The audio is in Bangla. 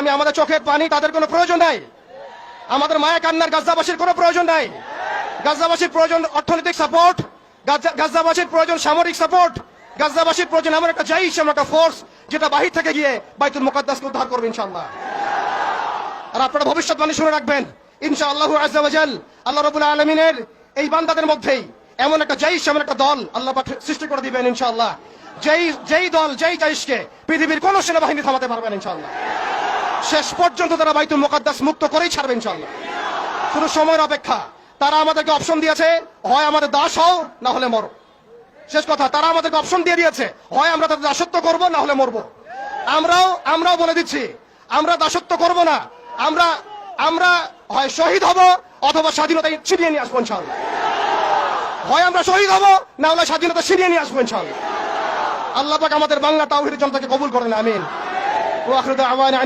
আমি আমাদের চোখের পানি তাদের কোনো প্রয়োজন নাই, আমাদের মায়া কান্নার গাজাবাসীর কোনো প্রয়োজন নাই। গাজাবাসীর প্রয়োজন অর্থনৈতিক সাপোর্ট, গাজাবাসীর প্রয়োজন সামরিক সাপোর্ট, গাজাবাসীর প্রয়োজন এমন একটা জাইশ, এমন একটা ফোর্স যেটা বাহির থেকে গিয়ে বাইতুল মুকাদ্দাসকে উদ্ধার করবে ইনশাআল্লাহ। আর আপনারা ভবিষ্যৎবাণী শুনে রাখবেন ইনশাআল্লাহু আযজা ওয়া জাল, আল্লাহ রাব্বুল আলামিনের এই বান্দাদের মধ্যেই এমন একটা জাইশ, এমন একটা দল আল্লাহ পাক সৃষ্টি করে দিবেন ইনশাআল্লাহ। যেই দল, যেই জাইশকে পৃথিবীর কোন সেনাবাহিনী থামাতে পারবেন ইনশাআল্লাহ। শেষ পর্যন্ত তারা বাইতুল মুকাদ্দাস মুক্ত করেই ছাড়বে ইনশাআল্লাহ। শুধু সময়ের অপেক্ষা। তারা আমাদেরকে অপশন দিয়েছে, হয় আমাদের দাস হও না হলে মরো। শেষ কথা, তারা আমাদেরকে অপশন দিয়ে দিয়েছে, হয় আমরা তাদের দাসত্ব করব না হলে মরবো। আমরাও বলে দিচ্ছি, আমরা দাসত্ব করব না, আমরা হয় শহীদ হব অথবা স্বাধীনতা ছিনিয়ে নিয়ে আসবো ইনশাআল্লাহ। হয় আমরা শহীদ হব না হলে স্বাধীনতা ছিনিয়ে নিয়ে আসবো ইনশাআল্লাহ। আল্লাহ পাক আমাদের বাংলা তাওহীদের জনতাকে কবুল করেন, আমিন। ওয়া আখিরু দাওয়ানা।